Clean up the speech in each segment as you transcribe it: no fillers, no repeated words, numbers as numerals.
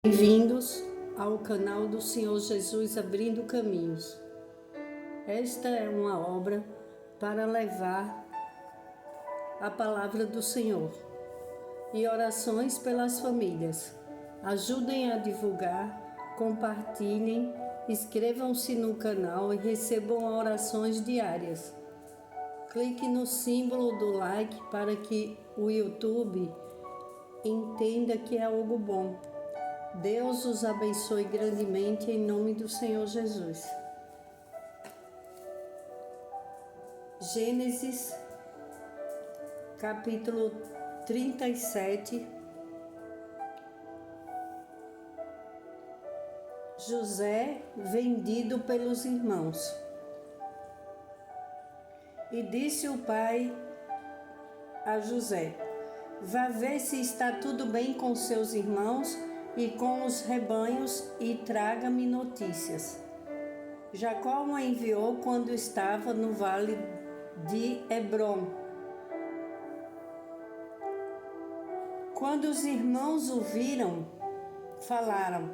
Bem-vindos ao canal do Senhor Jesus Abrindo Caminhos. Esta é uma obra para levar a palavra do Senhor e orações pelas famílias. Ajudem a divulgar, compartilhem, inscrevam-se no canal e recebam orações diárias. Clique no símbolo do like para que o YouTube entenda que é algo bom. Deus os abençoe grandemente em nome do Senhor Jesus. Gênesis, capítulo 37. José vendido pelos irmãos. E disse o pai a José: vá ver se está tudo bem com seus irmãos e com os rebanhos, e traga-me notícias. Jacó o enviou quando estava no vale de Hebrom. Quando os irmãos o viram, falaram: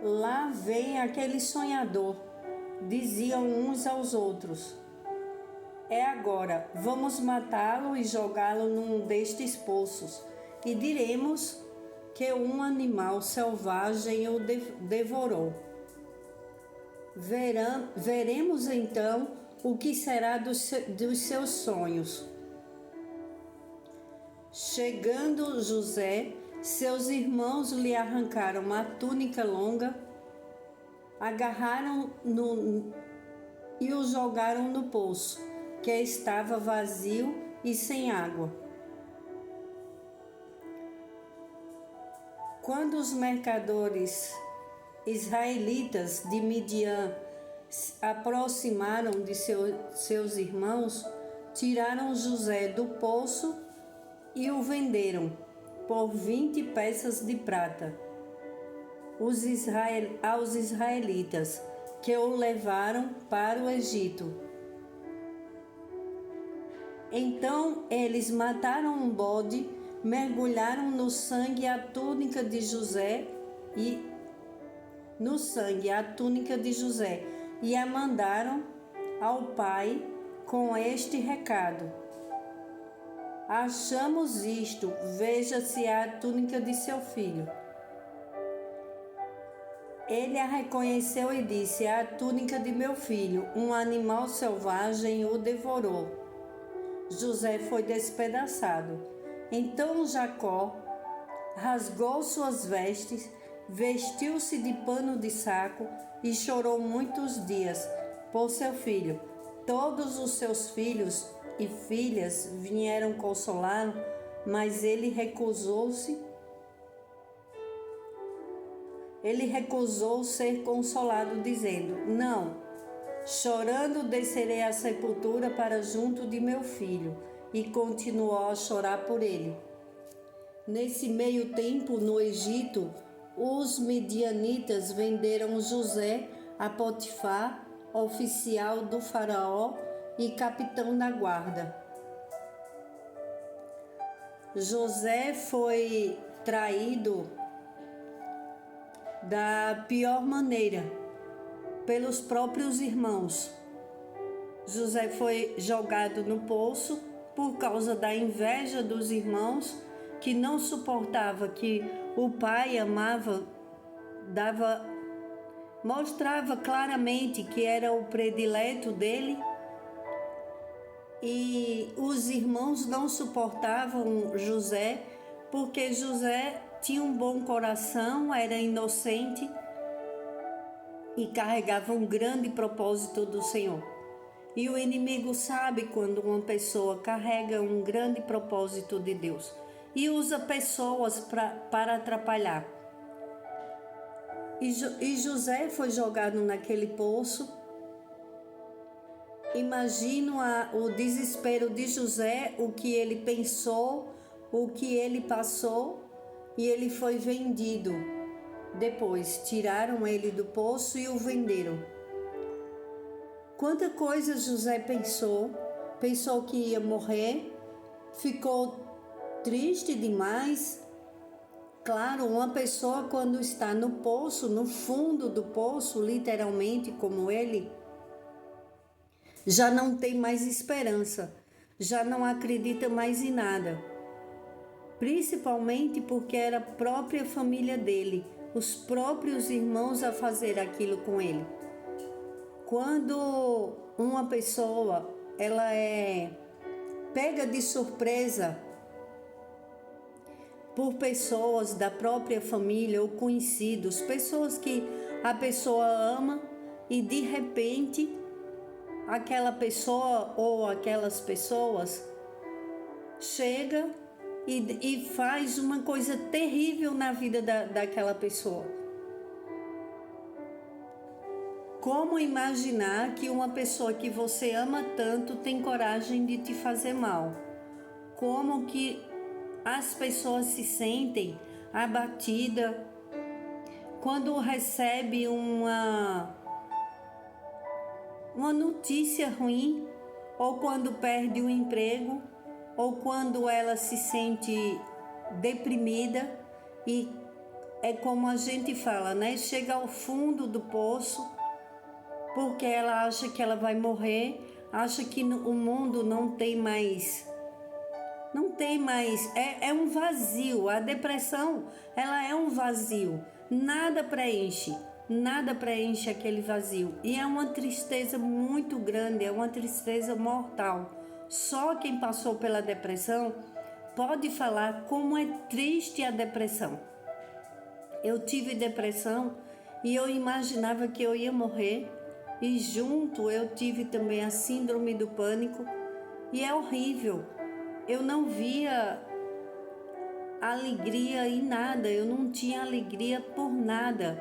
lá vem aquele sonhador. Diziam uns aos outros: é agora, vamos matá-lo e jogá-lo num destes poços, e diremos que um animal selvagem o devorou. Veremos então o que será dos seus sonhos. Chegando José, seus irmãos lhe arrancaram a túnica longa, agarraram-no e o jogaram no poço, que estava vazio e sem água. Quando os mercadores israelitas de Midian se aproximaram de seus irmãos, tiraram José do poço e o venderam por 20 peças de prata aos israelitas, que o levaram para o Egito. Então eles mataram um bode, mergulharam no sangue a túnica de José e a mandaram ao pai com este recado: achamos isto, veja se é a túnica de seu filho. Ele a reconheceu e disse: é a túnica de meu filho, um animal selvagem o devorou. José foi despedaçado. Então Jacó rasgou suas vestes, vestiu-se de pano de saco e chorou muitos dias por seu filho. Todos os seus filhos e filhas vieram consolá-lo, mas ele recusou ser consolado, dizendo: não, chorando descerei à sepultura para junto de meu filho. E continuou a chorar por ele. Nesse meio tempo, no Egito, os midianitas venderam José a Potifar, oficial do faraó e capitão da guarda. José foi traído da pior maneira pelos próprios irmãos. José foi jogado no poço por causa da inveja dos irmãos, que não suportava que o pai amava, mostrava claramente que era o predileto dele, e os irmãos não suportavam José, porque José tinha um bom coração, era inocente e carregava um grande propósito do Senhor. E o inimigo sabe quando uma pessoa carrega um grande propósito de Deus e usa pessoas para atrapalhar. E José foi jogado naquele poço. Imagino o desespero de José, o que ele pensou, o que ele passou, e ele foi vendido. Depois tiraram ele do poço e o venderam. Quanta coisa José pensou que ia morrer, ficou triste demais, Claro, uma pessoa quando está no poço, no fundo do poço, literalmente como ele, já não tem mais esperança, já não acredita mais em nada. Principalmente porque era a própria família dele, os próprios irmãos a fazer aquilo com ele. Quando uma pessoa ela é pega de surpresa por pessoas da própria família ou conhecidos, pessoas que a pessoa ama e de repente aquela pessoa ou aquelas pessoas chega e faz uma coisa terrível na vida daquela pessoa. Como imaginar que uma pessoa que você ama tanto tem coragem de te fazer mal? Como que as pessoas se sentem abatidas quando recebe uma notícia ruim, ou quando perde o emprego, ou quando ela se sente deprimida e é como a gente fala, né? Chega ao fundo do poço porque ela acha que ela vai morrer, acha que o mundo não tem mais, é um vazio. A depressão, ela é um vazio, nada preenche aquele vazio, e é uma tristeza muito grande, é uma tristeza mortal. Só quem passou pela depressão pode falar como é triste a depressão. Eu tive depressão e eu imaginava que eu ia morrer, e junto eu tive também a síndrome do pânico, e é horrível. Eu não via alegria em nada, eu não tinha alegria por nada.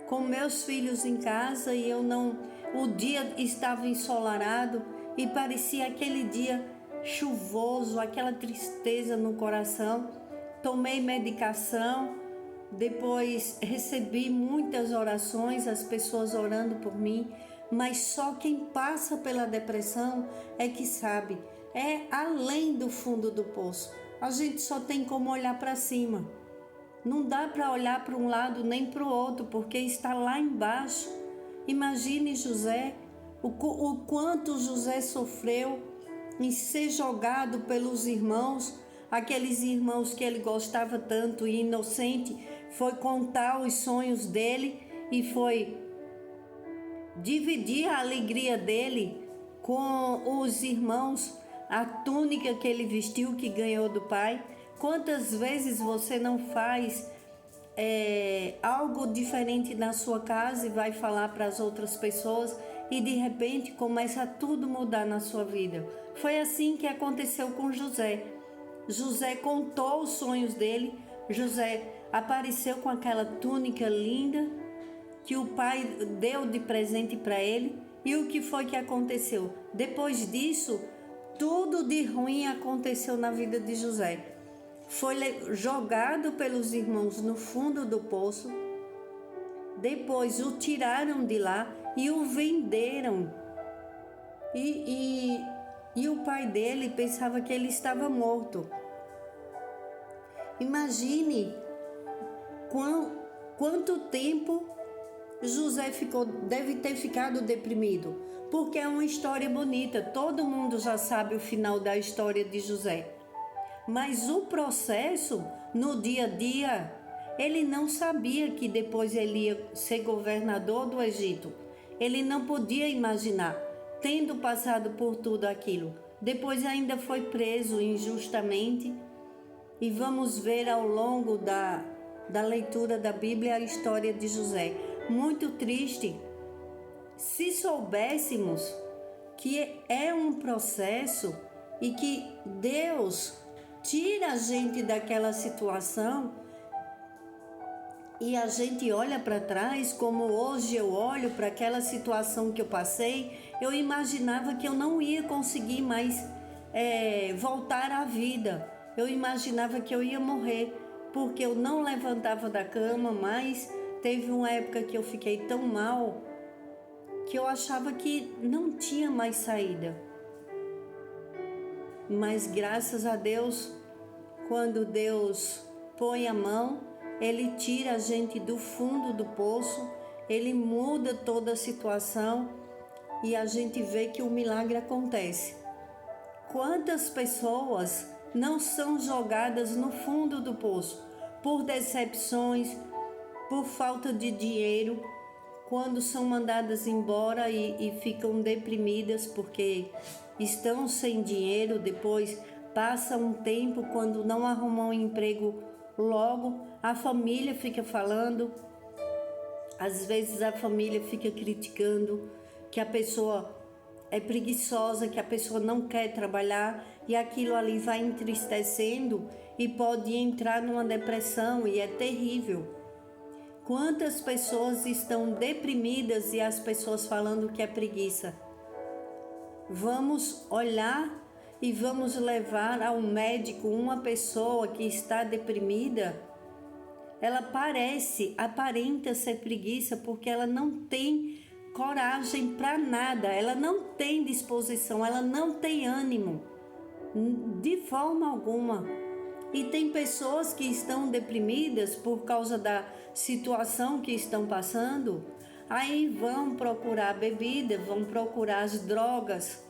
Com meus filhos em casa e eu não... O dia estava ensolarado e parecia aquele dia chuvoso, aquela tristeza no coração. Tomei medicação, depois recebi muitas orações, as pessoas orando por mim, mas só quem passa pela depressão é que sabe. É além do fundo do poço. A gente só tem como olhar para cima. Não dá para olhar para um lado nem para o outro, porque está lá embaixo. Imagine José, o quanto José sofreu em ser jogado pelos irmãos, aqueles irmãos que ele gostava tanto e inocente, foi contar os sonhos dele e foi dividir a alegria dele com os irmãos, a túnica que ele vestiu, que ganhou do pai. Quantas vezes você não faz algo diferente na sua casa e vai falar para as outras pessoas e de repente começa a tudo mudar na sua vida? Foi assim que aconteceu com José. José contou os sonhos dele, José apareceu com aquela túnica linda que o pai deu de presente para ele. E o que foi que aconteceu? Depois disso, tudo de ruim aconteceu na vida de José. Foi jogado pelos irmãos no fundo do poço, depois o tiraram de lá e o venderam. E o pai dele pensava que ele estava morto. Imagine quanto tempo José deve ter ficado deprimido, porque é uma história bonita, todo mundo já sabe o final da história de José. Mas o processo, no dia a dia, ele não sabia que depois ele ia ser governador do Egito. Ele não podia imaginar, tendo passado por tudo aquilo. Depois ainda foi preso injustamente. E vamos ver ao longo da leitura da Bíblia a história de José. Muito triste. Se soubéssemos que é um processo e que Deus tira a gente daquela situação e a gente olha para trás, como hoje eu olho para aquela situação que eu passei, eu imaginava que eu não ia conseguir mais voltar à vida. Eu imaginava que eu ia morrer, porque eu não levantava da cama mais. Teve uma época que eu fiquei tão mal que eu achava que não tinha mais saída. Mas graças a Deus, quando Deus põe a mão, Ele tira a gente do fundo do poço, Ele muda toda a situação e a gente vê que o milagre acontece. Quantas pessoas não são jogadas no fundo do poço por decepções, por falta de dinheiro, quando são mandadas embora e ficam deprimidas porque estão sem dinheiro, depois passa um tempo, quando não arrumam um emprego logo, a família fica falando, às vezes a família fica criticando que a pessoa é preguiçosa, que a pessoa não quer trabalhar, e aquilo ali vai entristecendo e pode entrar numa depressão, e é terrível. Quantas pessoas estão deprimidas e as pessoas falando que é preguiça? Vamos olhar e vamos levar ao médico uma pessoa que está deprimida. Ela aparenta ser preguiça porque ela não tem coragem para nada, ela não tem disposição, ela não tem ânimo, de forma alguma. E tem pessoas que estão deprimidas por causa da situação que estão passando, aí vão procurar bebida, vão procurar as drogas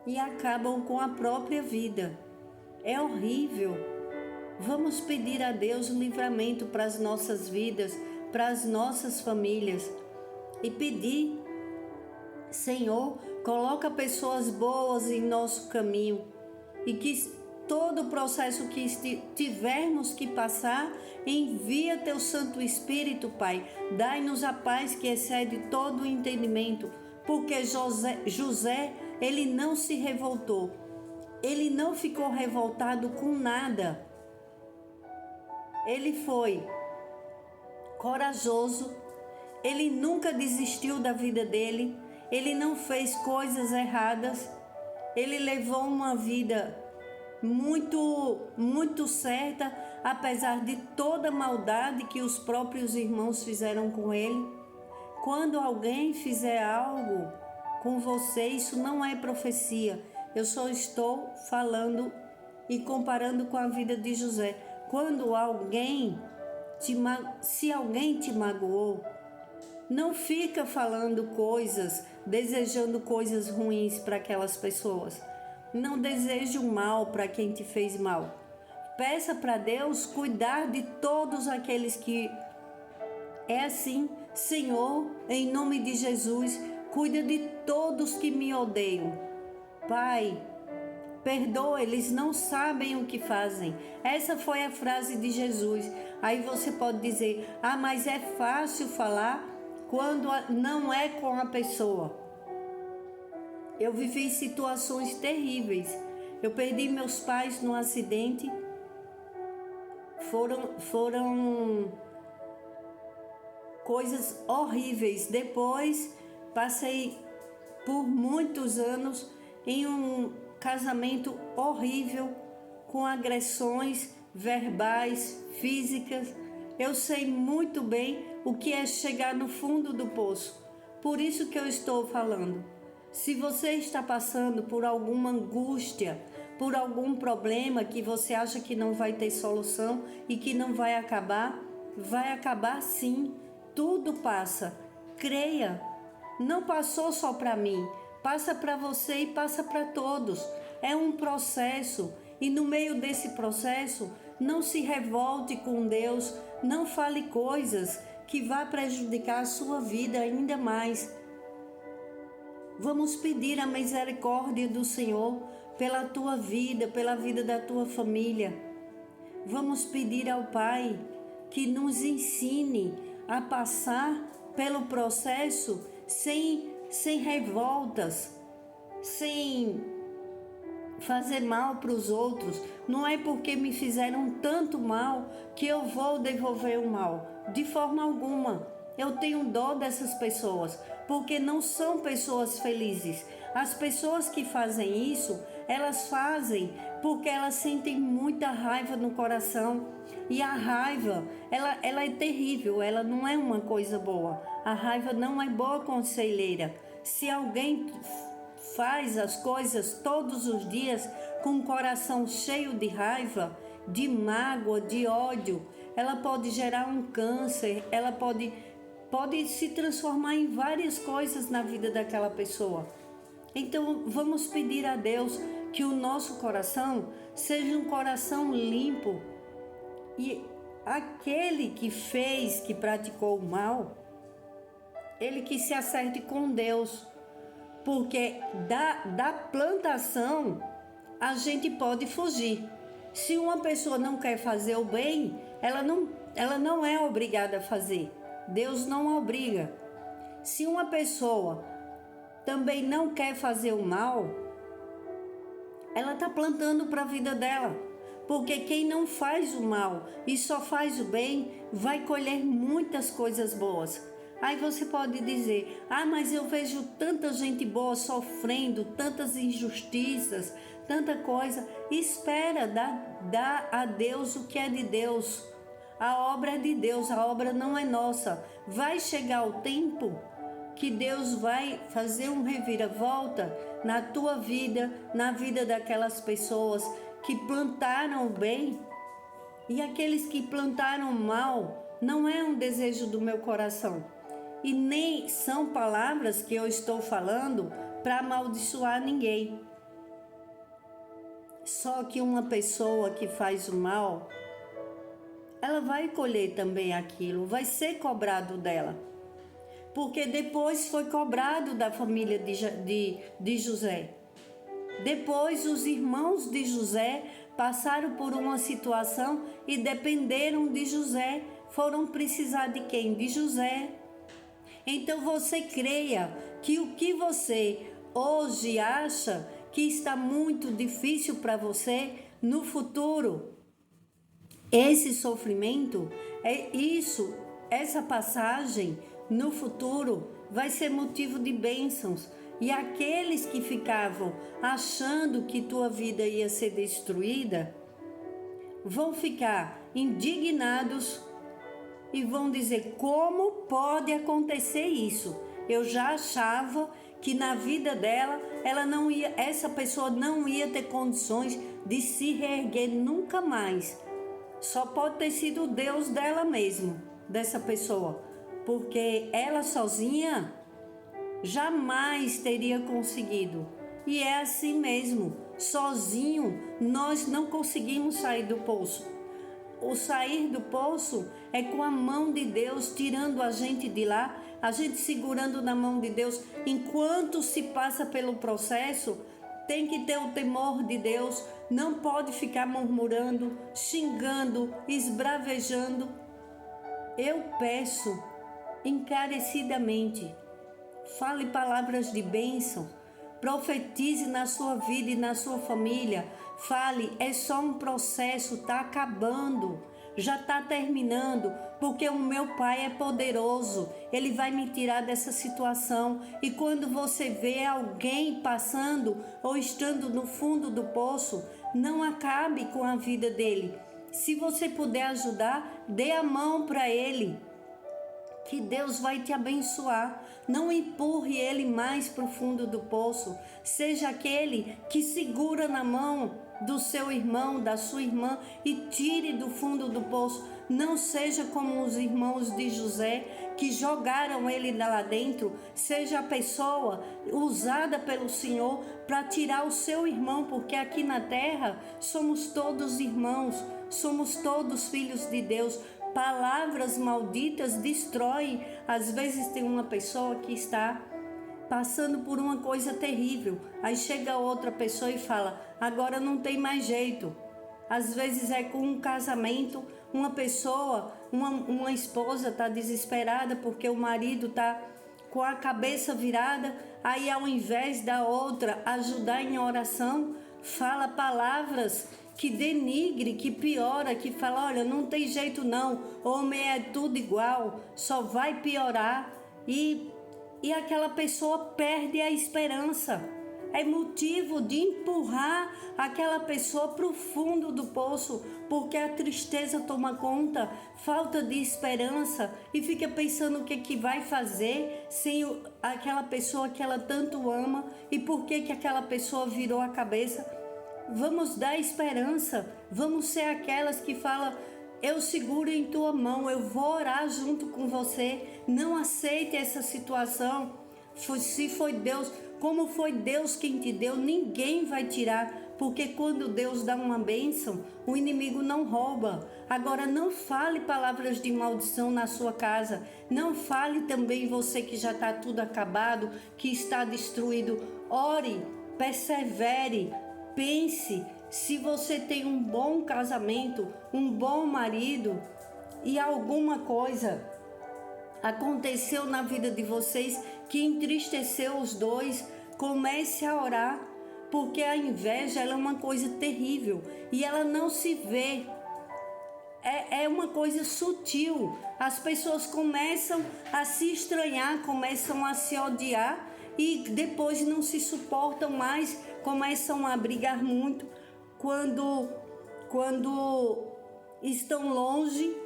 e acabam com a própria vida. É horrível. Vamos pedir a Deus um livramento para as nossas vidas, para as nossas famílias e pedir: Senhor, coloca pessoas boas em nosso caminho e que todo o processo que tivermos que passar, envia teu Santo Espírito, Pai. Dai-nos a paz que excede todo o entendimento, porque José, ele não se revoltou. Ele não ficou revoltado com nada. Ele foi corajoso, ele nunca desistiu da vida dele, ele não fez coisas erradas, ele levou uma vida muito certa, apesar de toda a maldade que os próprios irmãos fizeram com ele. Quando alguém fizer algo com você, isso não é profecia. Eu só estou falando e comparando com a vida de José. Quando se alguém te magoou, não fica falando coisas, desejando coisas ruins para aquelas pessoas. Não deseje o mal para quem te fez mal. Peça para Deus cuidar de todos aqueles que é assim. Senhor, em nome de Jesus, cuida de todos que me odeiam. Pai, perdoa, eles não sabem o que fazem. Essa foi a frase de Jesus. Aí você pode dizer: ah, mas é fácil falar quando não é com a pessoa. Eu vivi situações terríveis. Eu perdi meus pais num acidente. Foram coisas horríveis. Depois passei por muitos anos em um casamento horrível, com agressões verbais, físicas. Eu sei muito bem o que é chegar no fundo do poço. Por isso que eu estou falando. Se você está passando por alguma angústia, por algum problema que você acha que não vai ter solução e que não vai acabar sim. Tudo passa. Creia. Não passou só para mim, passa para você e passa para todos. É um processo e no meio desse processo, não se revolte com Deus, não fale coisas que vá prejudicar a sua vida ainda mais. Vamos pedir a misericórdia do Senhor pela tua vida, pela vida da tua família. Vamos pedir ao Pai que nos ensine a passar pelo processo sem revoltas, sem fazer mal para os outros. Não é porque me fizeram tanto mal que eu vou devolver o mal. De forma alguma. Eu tenho dó dessas pessoas, porque não são pessoas felizes. As pessoas que fazem isso, elas fazem porque elas sentem muita raiva no coração. E a raiva, ela é terrível, ela não é uma coisa boa. A raiva não é boa conselheira. Se alguém faz as coisas todos os dias com o coração cheio de raiva, de mágoa, de ódio, ela pode gerar um câncer, ela pode se transformar em várias coisas na vida daquela pessoa. Então vamos pedir a Deus que o nosso coração seja um coração limpo, e aquele que fez, que praticou o mal, ele que se acerte com Deus, porque da plantação a gente pode fugir. Se uma pessoa não quer fazer o bem, ela não é obrigada a fazer. Deus não obriga. Se uma pessoa também não quer fazer o mal, ela está plantando para a vida dela. Porque quem não faz o mal e só faz o bem, vai colher muitas coisas boas. Aí você pode dizer, mas eu vejo tanta gente boa sofrendo, tantas injustiças, tanta coisa. Espera, dá a Deus o que é de Deus. A obra é de Deus, a obra não é nossa. Vai chegar o tempo que Deus vai fazer um reviravolta na tua vida, na vida daquelas pessoas que plantaram o bem, e aqueles que plantaram o mal. Não é um desejo do meu coração, e nem são palavras que eu estou falando para amaldiçoar ninguém. Só que uma pessoa que faz o mal, ela vai colher também aquilo, vai ser cobrado dela. Porque depois foi cobrado da família de José. Depois os irmãos de José passaram por uma situação e dependeram de José. Foram precisar de quem? De José. Então você creia que o que você hoje acha que está muito difícil para você, no futuro, esse sofrimento, essa passagem no futuro vai ser motivo de bênçãos. E aqueles que ficavam achando que tua vida ia ser destruída, vão ficar indignados e vão dizer, como pode acontecer isso? Eu já achava que na vida dela, essa pessoa não ia ter condições de se reerguer nunca mais. Só pode ter sido o Deus dela mesmo, dessa pessoa, porque ela sozinha jamais teria conseguido. E é assim mesmo, sozinho nós não conseguimos sair do poço. O sair do poço é com a mão de Deus tirando a gente de lá, a gente segurando na mão de Deus. Enquanto se passa pelo processo, tem que ter o temor de Deus, não pode ficar murmurando, xingando, esbravejando. Eu peço encarecidamente, fale palavras de bênção, profetize na sua vida e na sua família. Fale, é só um processo, está acabando, já está terminando, porque o meu Pai é poderoso, Ele vai me tirar dessa situação. E quando você vê alguém passando ou estando no fundo do poço, não acabe com a vida dele. Se você puder ajudar, dê a mão para ele, que Deus vai te abençoar. Não empurre ele mais para o fundo do poço. Seja aquele que segura na mão do seu irmão, da sua irmã, e tire do fundo do poço. Não seja como os irmãos de José que jogaram ele lá dentro. Seja a pessoa usada pelo Senhor para tirar o seu irmão, porque aqui na terra somos todos irmãos, somos todos filhos de Deus. Palavras malditas destroem. Às vezes tem uma pessoa que está passando por uma coisa terrível, aí chega outra pessoa e fala, agora não tem mais jeito. Às vezes é com um casamento, uma pessoa, uma esposa está desesperada porque o marido está com a cabeça virada, aí ao invés da outra ajudar em oração, fala palavras que denigre, que piora, que fala, olha, não tem jeito não, homem é tudo igual, só vai piorar. E aquela pessoa perde a esperança. É motivo de empurrar aquela pessoa para o fundo do poço, porque a tristeza toma conta, falta de esperança, e fica pensando o que vai fazer sem aquela pessoa que ela tanto ama, e por que aquela pessoa virou a cabeça. Vamos dar esperança, vamos ser aquelas que falam, eu seguro em tua mão, eu vou orar junto com você. Não aceite essa situação. Se foi Deus, como foi Deus quem te deu, ninguém vai tirar. Porque quando Deus dá uma bênção, o inimigo não rouba. Agora, não fale palavras de maldição na sua casa. Não fale também você que já está tudo acabado, que está destruído. Ore, persevere, pense. Se você tem um bom casamento, um bom marido e alguma coisa aconteceu na vida de vocês que entristeceu os dois, comece a orar. Porque a inveja, ela é uma coisa terrível e ela não se vê. É uma coisa sutil. As pessoas começam a se estranhar, começam a se odiar e depois não se suportam mais, começam a brigar muito. Quando estão longe,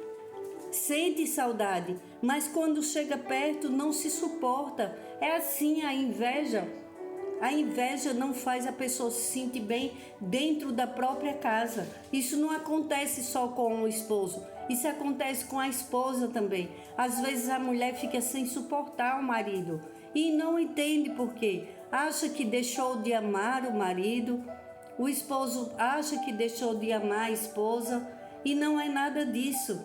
sente saudade, mas quando chega perto não se suporta. É assim a inveja. A inveja não faz a pessoa se sentir bem dentro da própria casa. Isso não acontece só com o esposo, isso acontece com a esposa também. Às vezes a mulher fica sem suportar o marido e não entende por quê. Acha que deixou de amar o marido, o esposo acha que deixou de amar a esposa e não é nada disso.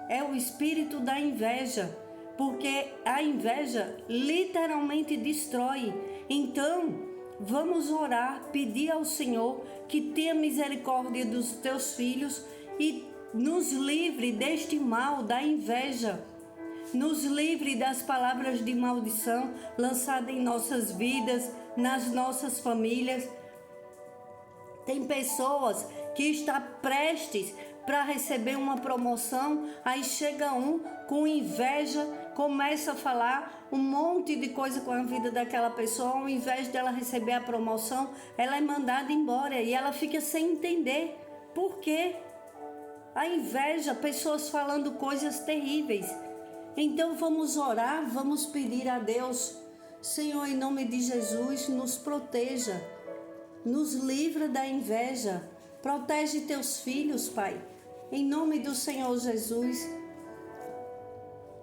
É o espírito da inveja, porque a inveja literalmente destrói. Então, vamos orar, pedir ao Senhor que tenha misericórdia dos teus filhos e nos livre deste mal da inveja. Nos livre das palavras de maldição lançadas em nossas vidas, nas nossas famílias. Tem pessoas que estão prestes para receber uma promoção, aí chega um com inveja, começa a falar um monte de coisa com a vida daquela pessoa. Ao invés dela receber a promoção, ela é mandada embora e ela fica sem entender por quê. A inveja, pessoas falando coisas terríveis. Então vamos orar, vamos pedir a Deus: Senhor, em nome de Jesus, nos proteja, nos livra da inveja, protege teus filhos, Pai. Em nome do Senhor Jesus,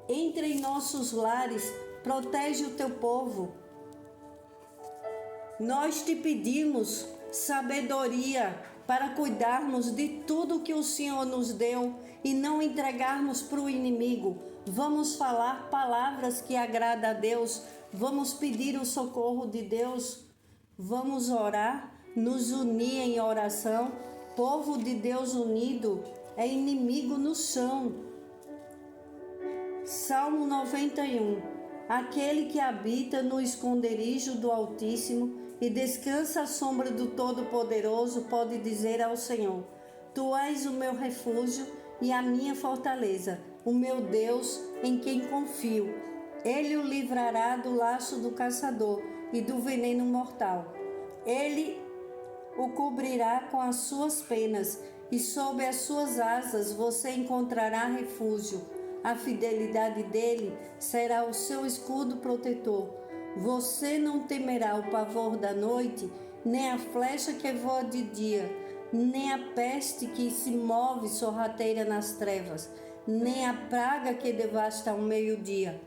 entre em nossos lares, protege o teu povo. Nós te pedimos sabedoria para cuidarmos de tudo que o Senhor nos deu e não entregarmos para o inimigo. Vamos falar palavras que agradam a Deus, vamos pedir o socorro de Deus, vamos orar, nos unir em oração. Povo de Deus unido é inimigo no chão. Salmo 91. Aquele que habita no esconderijo do Altíssimo e descansa à sombra do Todo-Poderoso pode dizer ao Senhor: Tu és o meu refúgio e a minha fortaleza, o meu Deus em quem confio. Ele o livrará do laço do caçador e do veneno mortal. Ele o cobrirá com as suas penas e sob as suas asas você encontrará refúgio. A fidelidade dele será o seu escudo protetor. Você não temerá o pavor da noite, nem a flecha que voa de dia, nem a peste que se move sorrateira nas trevas, nem a praga que devasta ao meio-dia.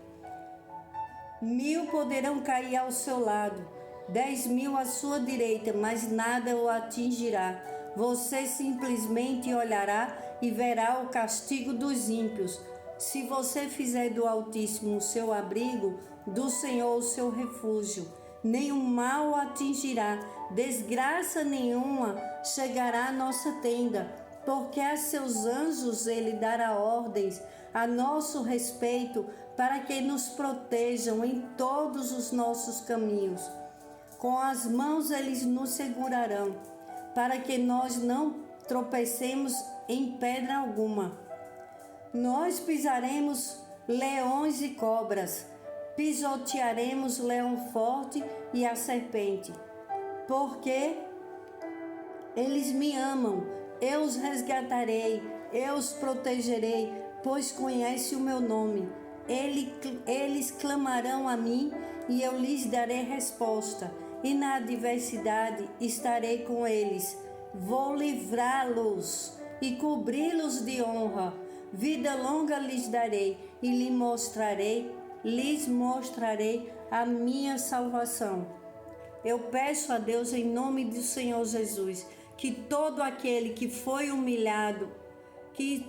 1000 poderão cair ao seu lado, 10.000 à sua direita, mas nada o atingirá. Você simplesmente olhará e verá o castigo dos ímpios. Se você fizer do Altíssimo o seu abrigo, do Senhor o seu refúgio, nenhum mal o atingirá, desgraça nenhuma chegará à nossa tenda, porque a seus anjos ele dará ordens a nosso respeito para que nos protejam em todos os nossos caminhos. Com as mãos eles nos segurarão, para que nós não tropecemos em pedra alguma. Nós pisaremos leões e cobras, pisotearemos o leão forte e a serpente, porque eles me amam, eu os resgatarei, eu os protegerei, pois conhece o meu nome. Eles clamarão a mim e eu lhes darei resposta, e na adversidade estarei com eles. Vou livrá-los e cobri-los de honra. Vida longa lhes darei e lhes mostrarei a minha salvação. Eu peço a Deus em nome do Senhor Jesus, que todo aquele que foi humilhado, que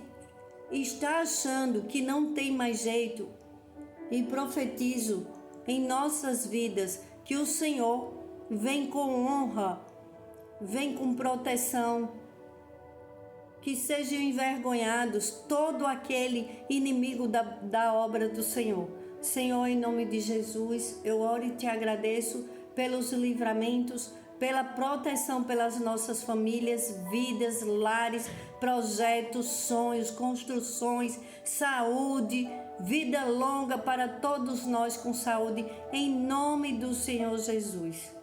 está achando que não tem mais jeito, e profetizo em nossas vidas que o Senhor vem com honra, vem com proteção, que sejam envergonhados todo aquele inimigo da obra do Senhor. Senhor, em nome de Jesus, eu oro e te agradeço pelos livramentos, pela proteção pelas nossas famílias, vidas, lares, projetos, sonhos, construções, saúde, vida longa para todos nós com saúde, em nome do Senhor Jesus.